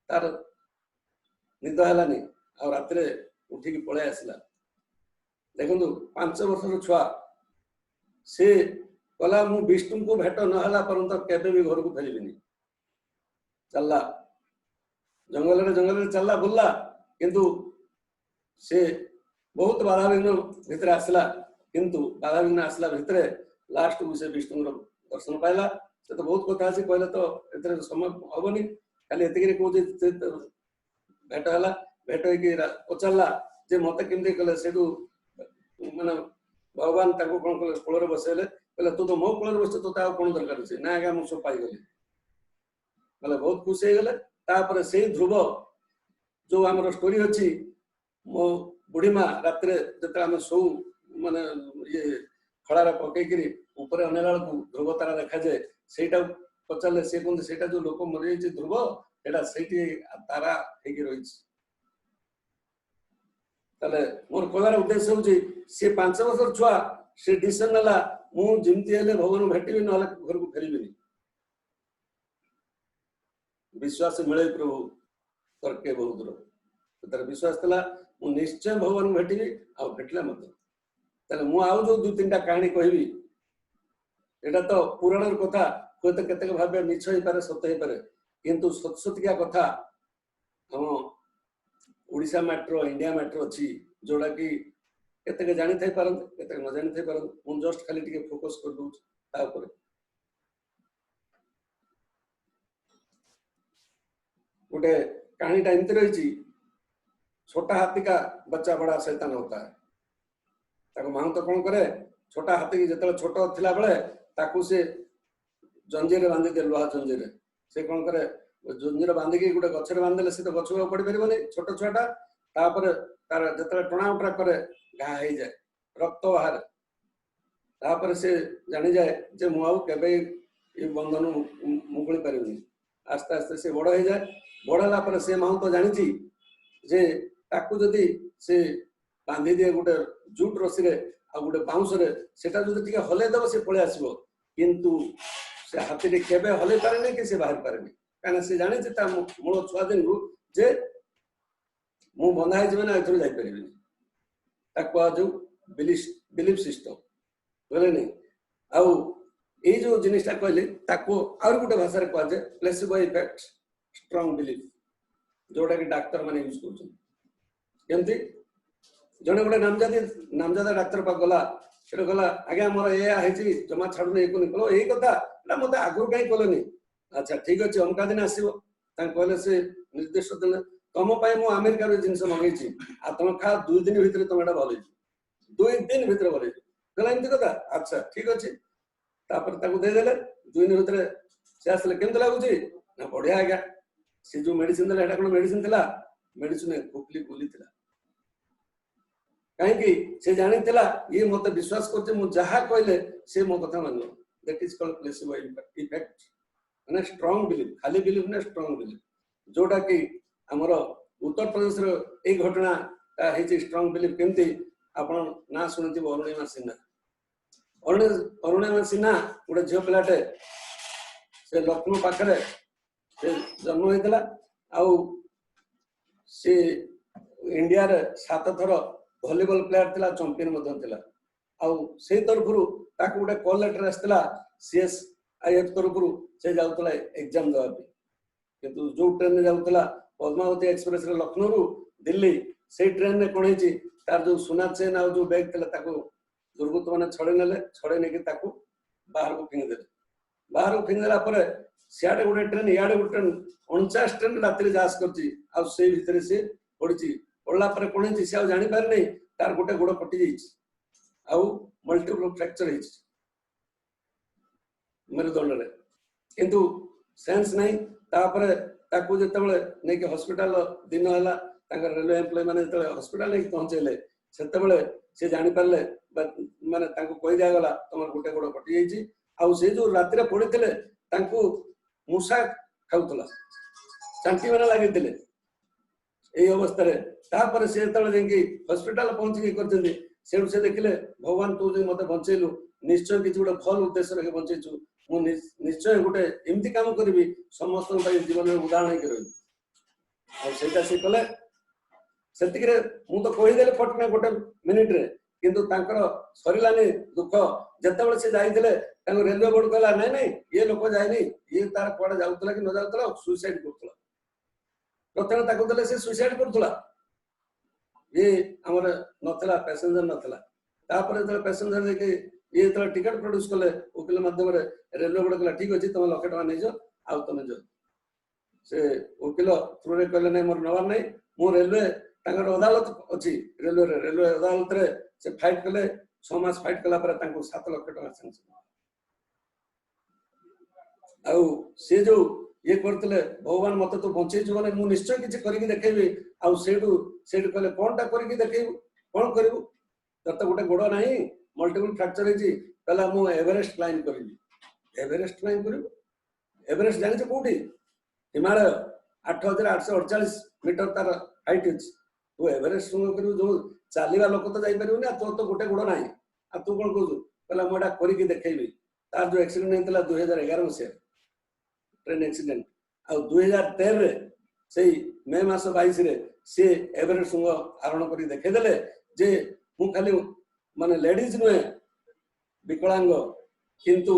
Speaker 1: तार निदा हलानी आ रात रे उठी की पळे आसला देखंतु 5 वर्षर छुआ से कला मु विष्णु को भेट न हला परंतु केबे भी घर को फेरिबिनी चलला जंगल रे चलला बुलला किंतु से बहुत बाधा विघ्न भितर आसला किंतु बाधा विघ्न आसला भितर लास्ट को से विष्णु दर्शन पाइला से तो बहुत कथा अछि कहले तो एतरे समय हबनी खाली एतिके को जे भेट हला भेट कि पचलला जे मते केमते कले सेडू माने भगवान ताको कोन कले कोलरे बसेले कहले तू तो मो कोलरे बस तो ता कोन दरकार छै ना आगा मु सब पाई गली कहले बहुत खुश हे गेले तापर से ध्रुव जो हमर स्टोरी अछि मो बुढ़ी माँ रात जो आम शो माने ये खड़ार पकईकि ऊपर अनेला को ध्रुव तारा देखा जाए से पचारे से कहते से जो लोक मरी जाइए ध्रुव से तारा रही मोर कहर उद्देश्य हूँ सी 5 वर्ष छुआ से डिसीजन नाला मुझे भगवान भेटबी ना घर को फेरबी विश्वास मिले प्रभु तर्के बहुत दूर तार विश्वास था मु निश्चय भगवान भेटबी आ भेटला मत मु आउ जो 2-3टा कहानी कहबी एटा तो पुराण कथा हूँ केतक भाव मिछ हो पारे सत हो पारे किंतु सतसतिका कथा हम ओडिशा मैट्रो इंडिया मैट्रो अच्छी जोड़ा कि केतक जानी थाई पारंत केतक न जानी थाई पारंत मु जस्ट खाली टिके फोकस कर दउछ ता ऊपर गोटे कहानी टा एमती रही छोटा हाथी का बच्चा बड़ा शैतान होता है ताको मां तो कौन करे छोटा हाथी की जतले छोट थिला बेले ताको से जंजीर बांधी दे लोहा जंजीर से कौन करे जंजीर बांधी की गोटे गछरे बांधले से तो गछ पड़ परिबनी छोट छुआटा तापर तार जतले टणा उटरा करे घा हो जाए रक्त बाहर तापर से जानी जाए जे मु आउ केबे ये बंधन मुकुली पारे आस्ते आस्ते से बड़ हो जाए बड़ है से महंत जानी जे ताकू जदि से बांधी दिए गोटे जूट रसी रे आ गोटे बाउंस रे सेटा जदि टिके हलै दब से पळे आसीबो किंतु से हाथी रे केबे हलै पारे नै कि से बाहर पारे नै काना से जाने जे ता मूल छुआ दिन रु जे मु बंधा है ना एथुर जाई परिबे ताकू आ जो बिलीफ सिस्टम बोले नहीं आउ ये जो जिनिसटा कहले ताकू और गोटे भाषा रे कहल जे प्लेसिबो इफेक्ट स्ट्रांग बिलीफ जोटा कि डाक्टर माने यूज करछन केमती जने गोटे नामजादा डाक्टर पा गला सेटा गला आज्ञा मोर ए आइछि जमा छाडु नै को निकलो एही कथा ना मते आगुर काई कहलनी अच्छा ठीक अछि अमका दिन आसीबो तां कहले से निर्देश देले तम पाई मु अमेरिका रो जिंस मंगैछि आ तम खा 2 दिन भितर तमडा भलै 2 दिन भितर भलै कहला एमती कथा अच्छा ठीक अछि तापर ताकू दे देले 2 दिन भितर से आसले केमते लागुछि ना बढ़िया आज्ञा से जो मेडिसिन देला एटा कोन मेडिसिन थिला मेडिसिन खुपली गुली थिला कहीं से जानी थिला ये मते विश्वास करते मु जहा कहले से मो कथा मानलो that is called placebo effect माने स्ट्रांग बिलीफ खाली बिलीफ ना स्ट्रांग बिलीफ जोटा कि हमर उत्तर प्रदेश रो एक घटना हेछि स्ट्रांग बिलीफ केमती आपण ना सुनथि अरुणिमा सिन्हा अरुणिमा सिन्हा गोटे झियो पिलाटे से लखनऊ पाखरे से जन्म होइतला आउ से इंडिया रे 7 थर वॉलीबॉल प्लेयर थिला चैंपियन मधन थिला आउ से तरफरु ताकू गोटे कॉल लेटर आस्थिला सीएसआईएफ तरफरु से जाउतला एग्जाम दवा पे किंतु जो ट्रेन में जाउतला पद्मावती एक्सप्रेस रे लखनऊ रु दिल्ली से ट्रेन में कोन हेची तार जो सुना चेन आ जो बैग थिला ताकू दुर्बृत्त माने छड़े नेले छड़े नेके ताकू बाहर को फिंग देले बाहर को फिंग देला परे सियाडे गोटे ट्रेन याडे गोटे ट्रेन 49 ट्रेन रात्रि जास करची आ से भीतर से पड़ची पड़ला पर कोन हेची से जानि पार नै तार गोटे गोड़ कटि जाइछि आ मल्टीपल फ्रैक्चर हेछि मेरुदंड रे किंतु सेंस नै तापर ताकू जेतेबेले नै कि हॉस्पिटल दिन हला तांकर रेलवे एम्प्लॉय माने जेतेबेले हॉस्पिटल नै पहुंचेले सेतेबेले से जानि पारले माने तांको कहि दिया गला तमर गोटे गोड़ कटि जाइछि आ से जो रात्रि पड़िथिले तांको मूसा खाउतला चांटी माने लागिथिले एई अवस्था रे तापर से तळे जेंकी हॉस्पिटल पहुंची के करथि से देखिले भगवान तू जे मते बंचेलु निश्चय किछि गोटे भल उद्देश्य रे बंचेछु मु निश्चय गोटे एमती काम करबी समस्त जीवन में उदाहरण कर सेटा से कले सेतिक रे मु तो कहि देले फटना गोटे मिनिट रे किंतु तांकर सरिलानी दुख जतेबेले से जाइथिले तांको रेलवे बोर्ड कहला नै नै ये लोक जायनी ये तार कोडा जाउतला कि न जाउतला सुसाइड करतला प्रथम ताको देले से सुसाइड करतला ये हमर नथला पैसेंजर नथला तापर जले पैसेंजर देके ये तो टिकट प्रोड्यूस कले वकील माध्यम रे रेलवे बोर्ड कहला ठीक अछि तुम 1 लाख टका नै जो आ तुम जो से वकील थ्रू रे कहले नै मोर नवार नै मो रेलवे तांकर अदालत अछि रेलवे अदालत रे से फाइट कले 6 मास फाइट कला पर तांको 7 लाख टका सैंक्शन आउ से जो ये करतले भगवान मते तो बंचे जीवन मु निश्चय किछि करिक देखेबी आउ सेडू कहले कोनटा करिक देखेबू कोन करबू तत गोटे गोड़ नाही मल्टीपल फ्रैक्चर हेची कहला मु एवरेस्ट क्लाइम करिबी एवरेस्ट क्लाइम करिबू एवरेस्ट जानि छ कोठी हिमालय 8848 मीटर तार हाइट अछि तो एवरेस्ट सुंग करिबू जो चालीवा लोक तो जाई परिबो ना तो गोटे गोड़ नाही आ तू कोन कहू कहला मोडा करिक देखेबी तार जो एक्सीडेंट हेतला 2011 मसे ट्रेन एक्सीडेंट आ 2013 रे सेई मे मास 22 रे से एवरेस्ट सुंग आरोहण करी देखे देले जे मु खाली माने लेडीज नुहे विकलांग किंतु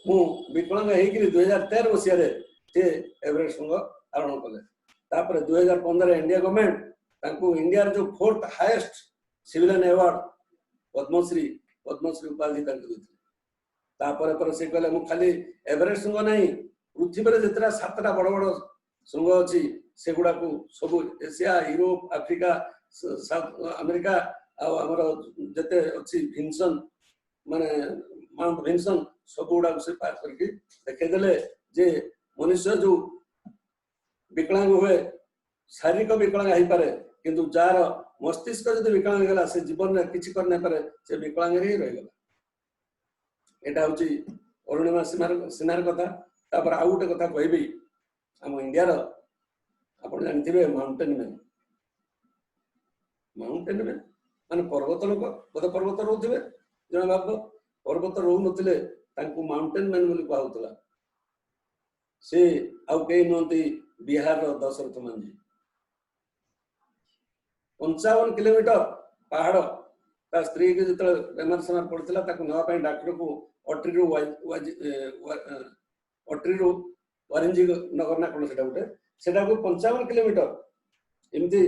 Speaker 1: मु विकलांग हेगिरी 2013 मसिया रे से एवरेस्ट सुंग आरोहण कले तापर 2015 इंडिया गवर्नमेंट तांको इंडिया रे जो 4th highest civilian award Padmashri उपाधि तांको दिथि तापर पर से कहले मु खाली एवरेस्ट सुंग नाही पृथ्वी रे जेतरा 7टा बड़ बड़ सुंग अछि सेगुडा को सब Asia Europe Africa South America आ हमर जते अछि भिन्सन माने माउंट भिन्सन सबुडा से पार करके देखे देले जे मनुष्य जो विकलांग हुए शारीरिक विकलांग है पारे किंतु जार मस्तिष्क जदि विकलांग गला से जीवन में किछि कर नै पारे से विकलांग रे रह गला एटा होची अरुणिमा सिन्हार कथा तापर आउ गोटे कथा कहबी आम इंडिया रो आपण जानथिबे माउंटेन मैन माने पर्वत लोक बोध पर्वत रोथिबे जण बाप पर्वत रो नथिले तांको माउंटेन मैन बोली कहउतला से आउ कई नोंती बिहार रो दशरथ मांझी 55 किलोमीटर पहाड़ ता स्त्री के जो बेमार सेमार पड़ता नापी डाक्टर को अट्री वारिंजी नगर ना कौन से 55 किलोमीटर एमती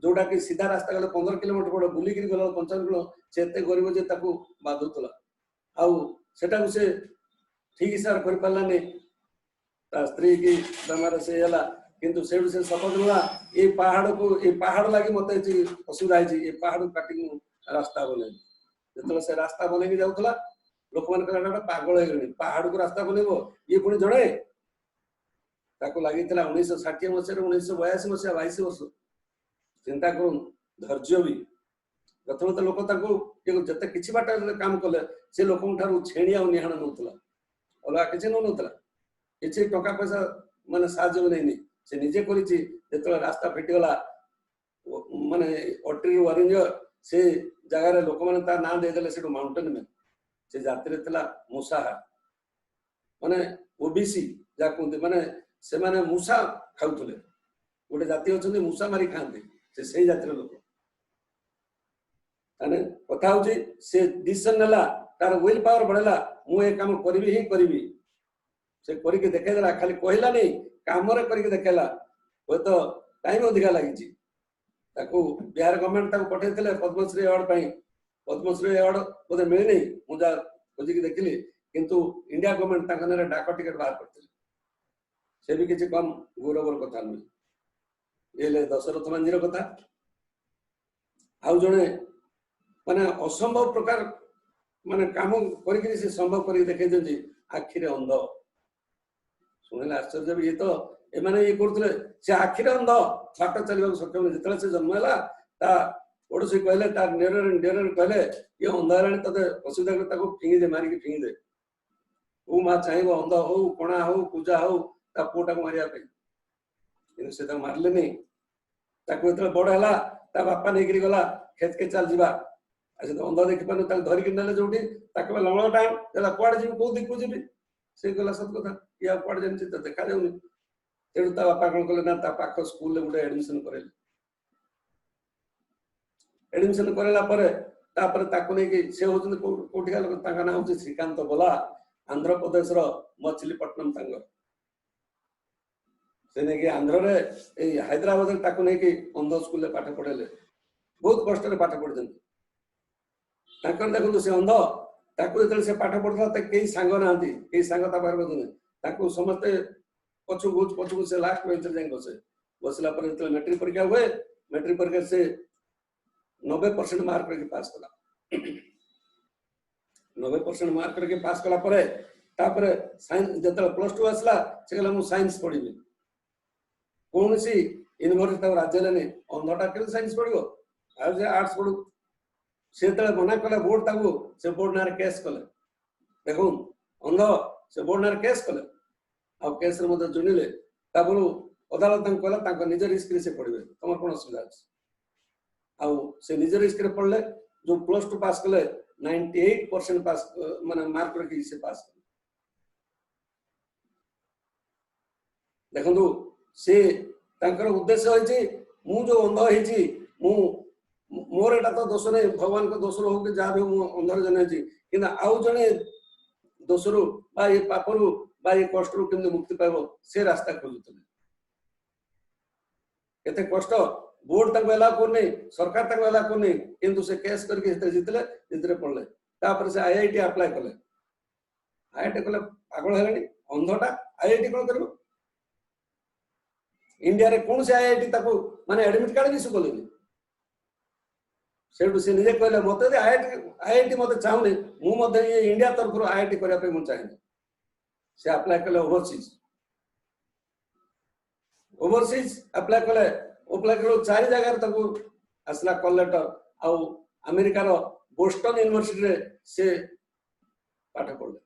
Speaker 1: जोटा कि सीधा रास्ता गले 15 किलोमीटर पड़े बुलिक गला 55 किलो से गरीब जे बाधुला आउ से ठीक हिसाब कर पारानी स्त्री की बेमार से किंतु से शपथ ना ये पहाड़ लगे मत असुविधा है पहाड़ काट रास्ता बन जो से रास्ता बन जाऊला लोक मैंने कहला पागल हो पहाड़ को रास्ता बनइब ये पुणी जड़े लगी 1960 मसीह 1982 मसीहा 22 वर्ष चिंता कर धैर्य भी प्रथम तो लोक जिते कि बाट काम कले से लोक छेणी आ निहाण नौला अलग किसी नौला किसी टका पैसा माने साहय भी नहीं से निजे कर रास्ता फिटिगला माने अट्री वारिंज से जगार लोक मैंने ना देदेले से माउंटेन मैन से जाति मूसाहा माने ओबीसी जहाँ कहते माने से माने मूसा खाऊले गोटे जाति अच्छा मूसा मारी खाते से जातिर लोक कथा हूँ से डिसीजन नेला तार विल पावर बढ़ेला मुझे काम करी ही करी से करके देखला खाली कहला नहीं काम करके देखला हे तो टाइम अधिका लगी बिहार गवर्नमेंट पठे पद्मश्री अवार्ड पद्मश्री अवार्ड बोधे मिलनी मुझे खोजिक देखिली किंतु इंडिया गवर्नमेंट डाक टिकेट बाहर करते से भी किसी कम गौरवर कथा नुहे ये दशरथ मांझीर कथा आउ जड़े माने असंभव प्रकार माने काम कर संभव कर देखे आखिरे अंध शुणिले आश्चर्य भी ये तो एमाने ये करते से आखिरे अंध बाट चलने सक्षम जो से जन्म है पड़ोसी कहले कहले ये अंध है ते असुविधा फिंगी दे मारिक फिंगी दे वो माँ चाहब अंध हो कणा हो पूजा हो पुटा को मारे से मारे नहीं बड़ है बापा नहीं गला खेत के चल जावा आज तो अंध देखी पार धरिक ने जो लंगड़ टाइम कौड़े जी कौ दिखू जी से गला सत कथा या कौड़े जानी तो देखा जाऊनि तेणु बापा कौन कले ना पाख स्कूल गोटे एडमिशन करे एडमिशन कराला से होती कौटिका लोक ना हूँ श्रीकांत बोला आंध्र प्रदेश मछलीपट्टनम से नहीं आंध्र हैदराबाद नहीं अंध स्कूल पाठ पढ़ेले बहुत कष्ट पाठ पढ़ते देखो से अंध जो से पाठ पढ़ता कई सांग ना कई सांग पाखे समस्ते पछू से लास्ट बेंच जाए बसे बसला मैट्रिक परीक्षा हुए मैट्रिक परीक्षा से 90% मार्क करके पास कला 90% मार्क करके पास कला परे साइंस जो प्लस 2 आसला से कहला मु साइंस पढ़ी कौन सी यूनिवर्सिटी राज्य लेनी अंधटा के साइंस पढ़ो आर्ट्स पढ़ू से मना कले बोर्ड से बोर्ड ना केस कले देखो अंध से बोर्ड ना केस कले आ केस जुनिले अदालत कहला निज रिस्क से पढ़े तुम कौन असुविधा अच्छे आउ से निज रिस्क पढ़ले जो प्लस 2 पास कले 98% पास माने मार्क रखी से पास देखो से उद्देश्य होती मु जो अंध होती मोर एटा तो दोष नहीं भगवान को दोष हो कि जहाँ भी अंधर जन कि आउ जड़े दोषरु ये पापरु ये कष्ट केमती मुक्ति पाइब से रास्ता खोजुले केते कष्ट बोर्ड तक एलाउ करनी सरकार तक एलाउ करनी किंतु से केस करके जितले जितने पड़े तापर से आईआईटी अप्लाई कले आईआईटी कले पागल है अंधटा आईआईटी कौन कर इंडिया रे कौन से आईआईटी माने एडमिट कार्ड इश्यू कले से निजे कहले मत आईआईटी मत चाहूनी मुझे ये इंडिया तरफ आईआईटी करने मुझे चाहिए से अप्लाई कले ओवरसीज अप्लाई कले चार जगह आसला कल लेटर आउ अमेरिकार बोस्टन यूनिवर्सिटी से पाठ पढ़ले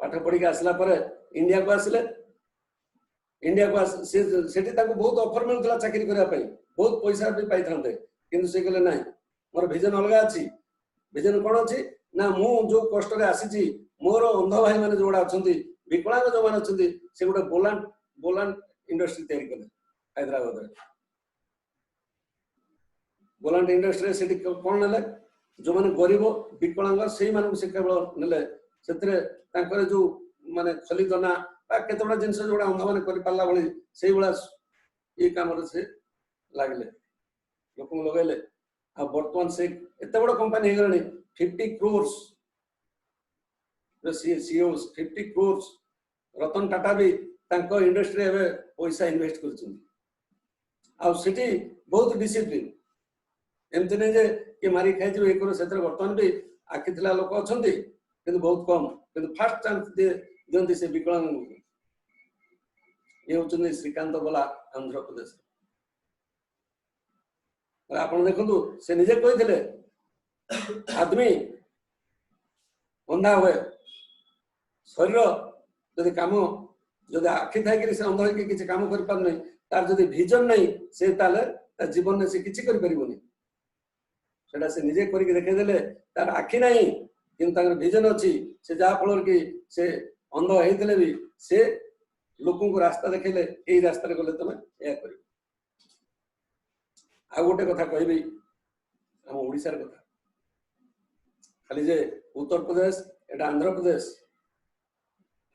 Speaker 1: पाठ पढ़ी आसला पर इंडिया को आसिले इंडिया को सेठी ताको बहुत ऑफर मिलतला चाकरी करिया पई बहुत पैसा भी पाई थांते किंतु से कहले नाही मोर विजन अलग अछि विजन कोन अछि ना मु जो कष्ट रे आसी मोर अंध भाई माने जोड़ा अछंती विकलांग जो माने अछंती से गोटे बोलान इंडस्ट्री तैयारी कले हैदराबाद रे बोलान इंडस्ट्री सेठी कोन नले जो माने गरीब विकलांग सेही माने से केवल नले सेतरे तांकर जो माने खलीदना बा केतोडा जिंस जोड़ा अंध माने करि पाला बळी सेही बळा ये काम रे से लागले लोक लगेले आ वर्तमान से एते बड़ कंपनी हे गणी 50 crores CEOs 50 crores Ratan Tata भी तांको इंडस्ट्री एबे पैसा इन्वेस्ट करछन आ सिटी बहुत डिसिप्लिन एमते ने जे के मारी खाइ जे एकरो क्षेत्र वर्तमान भी आखि थिला लोक अछंती किंतु बहुत कम किंतु फास्ट चांस दे दियंती से विकलांग ये होचन श्रीकांत बोला आंध्र प्रदेश आपण देखंतु से निजे कहिथिले आदमी अंधा हुए शरीर जदि काम जदि आखि थाई से अंध होई किछि काम कर पार नै तार जदि विजन नै से ताले ता जीवन में से किछि कर परिबोनी सेटा से निजे करके देखे देले तार आखि नाही किंतु तार विजन अछि से जा फल कि से अंध हेइतले भी से लोकन को रास्ता देखेले एई रास्ता रे गले तमे या करियो आ गोटे कथा कहबी हम ओडिसा रे कथा खाली जे उत्तर प्रदेश एटा आंध्र प्रदेश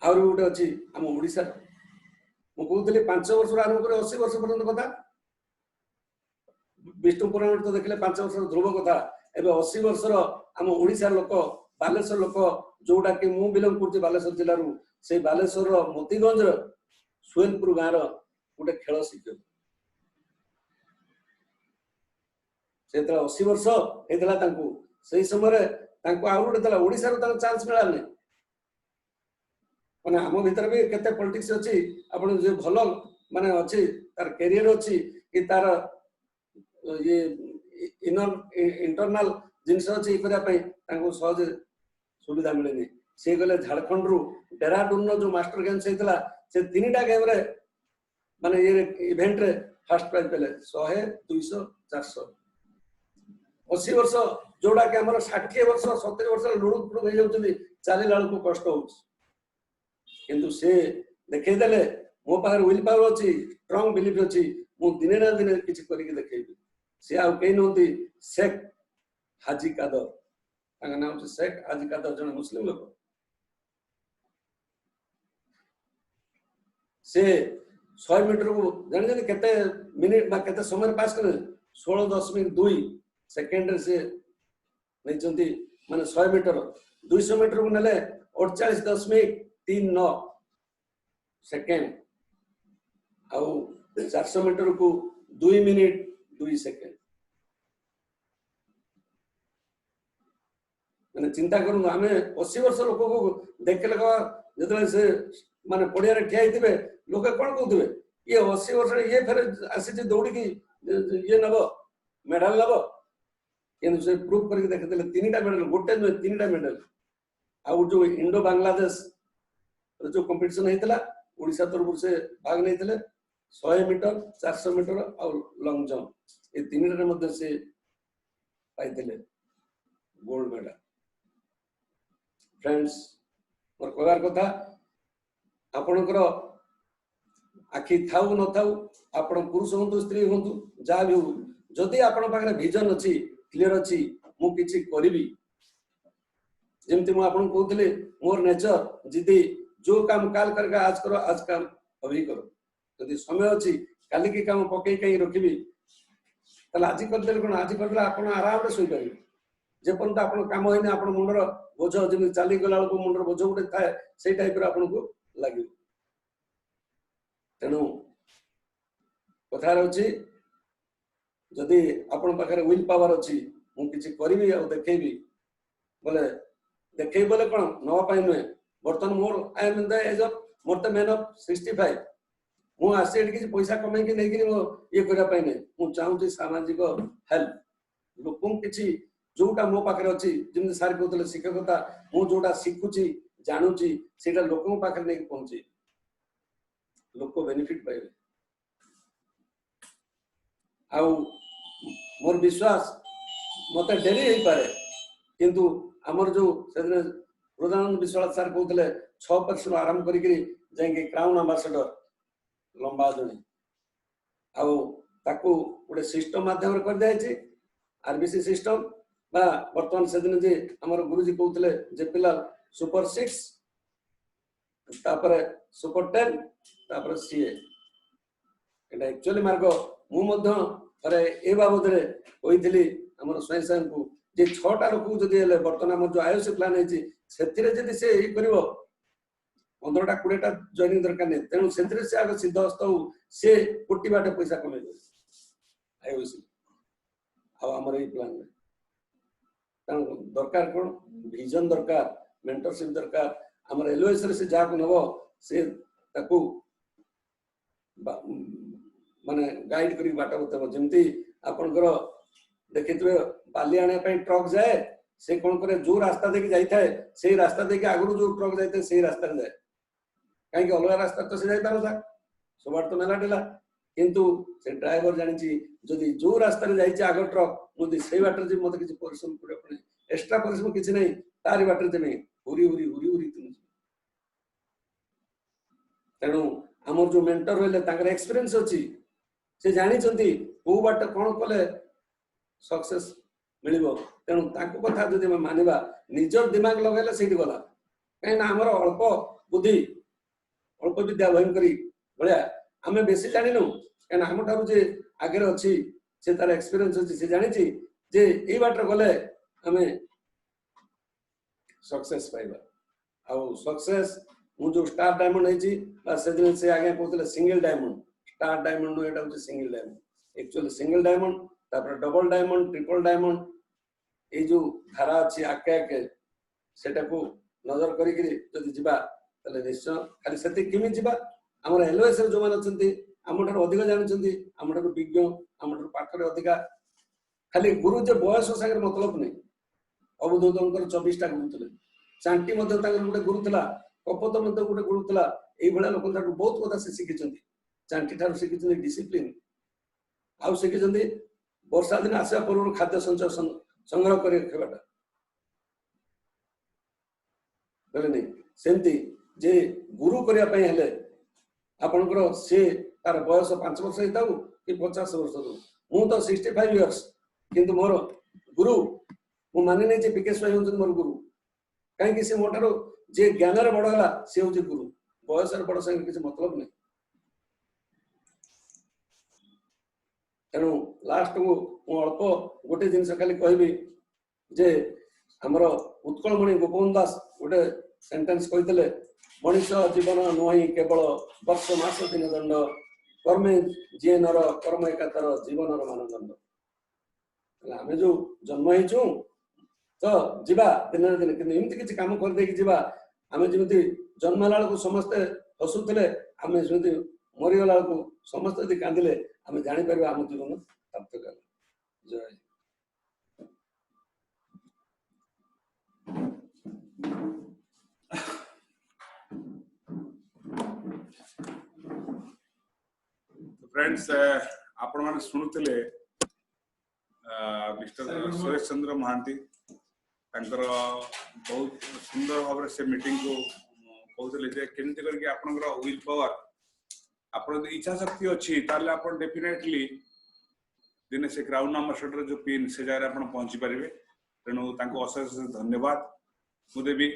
Speaker 1: आउर गोटे अछि हम ओडिसा मु कहउतली 5 वर्ष आरंभ करे 80 वर्ष पर्यंत कथा विष्णु पुराण तो देखले 5 वर्ष ध्रुव कथा एबे 80 वर्ष हम ओडिसा लोक बालेश्वर लोक जोटा कि मु बिलोंग करछि बालेश्वर जिल्ला रु से बालेश्वर रो मोतीगंज रो सुएलपुर गाँ रो गोटे खेल शिखियो से 80 वर्ष हेतला तांकू सही समय तांकू आउर देला ओडिसा रो तांको चांस मिला नै माने हम भीतर भी केते पॉलिटिक्स अछि आपण जे भलो माने अछि तार कैरियर अछि कि तार ये इंटरनल जिंस अछि करिया पई तांको सहज सुविधा मिलेनी से गले झारखंड रु डेराडून जो मास्टर गेम्स हेतला से तीनटा गेम रे माने ये इवेंट रे फर्स्ट प्राइज पेले 100 200 400 80 वर्ष जोड़ा के हमर 60 वर्ष 70 वर्ष लुडु लुडु हो जाउछनी चाली लाल को कष्ट होउछ किंतु से देखे देले मो पाखर विल पावर अछि स्ट्रांग बिलीफ अछि मु दिने ना दिने किछ करि के देखेबी से आ कहि नोंती शेख हाजी कादर तांगा नाम छै शेख हाजी कादर जन मुस्लिम लोक से 100 मीटर को जानि जानि केते मिनिट बा केते समय पास करे 16.2 सेकेंड से नहीं चंती माने 100 मीटर 200 मीटर को नले 48.39 सेकेंड आउ 400 मीटर को 2 मिनिट 2 सेकेंड माने चिंता करू आमे 80 वर्ष लोक को देखे लगा जतले से माने पड़िया रे ठिया हिथिबे लोक कोन कहउथिबे ये 80 वर्ष ये फेर आसी जे दौड़ी की ये नबो मेडल नबो किंतु से प्रूफ करके देखे देले तीनटा मेडल गोटे न तीनटा मेडल आउ जो इंडो बांग्लादेश जो कंपटीशन हेतला ओडिसा तरफ से भाग नैतले 100 मीटर 400 मीटर और लॉन्ग जंप ए तीनटा रे मध्ये से पाइतले गोल्ड मेडल फ्रेंड्स मोर कहबार कथा आपणकर आखि थाउ न थाउ आपण पुरुष होंतु स्त्री होंतु जा भी हो जदि आपण पाखरे विजन अछि क्लियर अछि मु किछि करिवि जेमति मु आपण कहउतले मोर नेचर जिदि जो काम काल करके आज करो आज काम अभी करो यदि समय अछि काली के काम पकई कई रखिबि तले आज कर देले कोन आज कर देला आपण आराम रे सोई परिबि जे पर्यंत आपण काम होइने आपण मुंडर बोझ जेमि चाली गला को मुंडर बोझ उठे थाए सेई टाइप रे आपण को लागि तेनु कथा रहउछि जदि आपण पाखरे विल पावर अछि मु किछि करिवि आ देखैबि बोले देखै बोले कोन नवा पाइ नय बर्तन मोर I am in the age of मोर द मैन ऑफ 65 मु आसे किछि पैसा कमाई के नै कि ये करिया पाइ नै मु चाहू छी सामाजिक हेल्प लोकन किछि जोटा मो पाखरे अछि जिम सार कहतले शिक्षकता मु जोटा सिखुची जानूची सेटा लोकन पाखे नहीं पहुंचे लोक बेनिफिट पाइबे आउ मोर विश्वास मत डेरी हो पारे किंतु आमर जो प्रधानमंत्री विश्वास सर कहते 6% आरंभ करी जाए क्राउन आंबासडर लंबा जड़े आउ गोटे सिस्टम माध्यम कर दिया आरबीसी सिस्टम बा वर्तमान से दिन जे हमर गुरुजी कहते जे पिला सुपर 6 तापर सुपर 10 तापर सीए एटा एक्चुअली मार्ग मु मध्य अरे ए बाबद रे कहितली हमर स्वयं सहायक को जे 6टा लोक जदि हेले वर्तमान हमर जो आयुष प्लान है सेथिरे जदि से ई करिवो 15टा 20टा जॉइनिंग दरकार नहीं तेणु सेथिरे से आगे सिद्धहस्त हो से कोटी बाटे पैसा कमे आयुष आ हमर ई प्लान में तेणु दरकार कौन विजन दरकार मेंटरशिप दरकार हमर एलओएस रे से जा को नबो से ताकू माने गाइड करी बाटा बतेबो जेमती आपनकर देखितबे बाली आने पे ट्रक जाए से कोन करे जो रास्ता देके जाई थाए सेही रास्ता देके आगु जो ट्रक जाई थाए सेही रास्ता रे जाए काहे कि अलग रास्ता तो से जाई पारता सोबार तो मेला डेला किंतु से ड्राइवर जानि छी जदी जो रास्ता रे जाई छी आगो ट्रक मुदी सेही बाटर जे मते किछि परिश्रम करे पड़े एक्स्ट्रा परिश्रम किछि नहीं तारी बाटर जे नहीं हुरी तुम तेणु हमर जो मेंटर होले ताकर एक्सपीरियंस अछि से जानि छथि को बाट कोन कले सक्सेस मिलिबो तेणु ताको कथा जदि हम मानिबा निजर दिमाग लगाइले सेठी गला काहे ना हमर अल्प बुद्धि अल्प विद्या भयंकरी बळिया हमें बेसी जानिनु काहे ना हम ठारू जे आगे अछि से तार एक्सपीरियंस अछि से जानि छी जे ए बाटर गले हमें सक्सेस पाइबा आ सक्सेस मु जो स्टार डायमंड है जी से दिन से आगे कहते सिंगल डायमंड स्टार डायमंड एटा होचे single diamond actually single diamond तापर डबल डायमंड ट्रिपल डायमंड ए जो धारा अछि आके आके सेटा को नजर करी जदि जिबा तले निश्चय खाली सेति किमि जिबा हमर एलओएस रे जो मान अछंती हमठार अधिक जानछंती हमठार विज्ञ हमठार पाठरे अधिक खाली गुरु जे बयस संगे मतलब नहीं अवधूतंकर 24 टा गुरु तले चांटी मध्य ताकर गुटे गुरु तला कपत मध्य गुटे गुरु तला एई भला लोक तार बहुत कथा से सिखिचंती चांटी ठार सिखिचंती डिसिप्लिन आउ सिखिचंती वर्षा दिन आसा पूर्व खाद्य संचय संग्रह कर रखबाटा बोले नहीं सेमती जे गुरु करिया पई हेले आपनकर से तार बयस 5 वर्ष हेताउ कि 50 वर्ष दो मु तो 65 इयर्स किंतु मोर गुरु मु माने नहीं जे विकेश भाई होत मोर गुरु काहे कि से मोटारो जे ज्ञान रे बड़ हला से होजे गुरु बयस रे बड़ संगे किछ मतलब नहीं तेणु लास्ट को अल्प गोटे जिनस खाली कहबी जे हमर उत्कलमणि गोपबंधु दास गोटे सेंटेंस कहते मनीष जीवन नुहि केवल वर्ष मास दिन दंड कर्मे जे नर कर्म एकातर जीवन मानदंड आम जो जन्म हो तो जीवा दिन दिन कि एमती किसी कम कर देकी जीवा आम जमी जन्म को समस्ते हसुले आम जमी मरीगला को समस्त यदि कांदिले आम जापर आम जीवन सार्थक जय
Speaker 3: फ्रेंड्स आपण माने सुनुतले मिस्टर सुरेश चंद्र महांती तांकर बहुत सुंदर भाव से मीटिंग को कहते जे केमती करके आपनकर विल पावर आपन इच्छा शक्ति अच्छी ताले आपन डेफिनेटली दिने से क्राउन एम्बेसडर जो पिन से जाय आपन पहुंची परिबे तेणु तांको अशेष धन्यवाद मुदेबी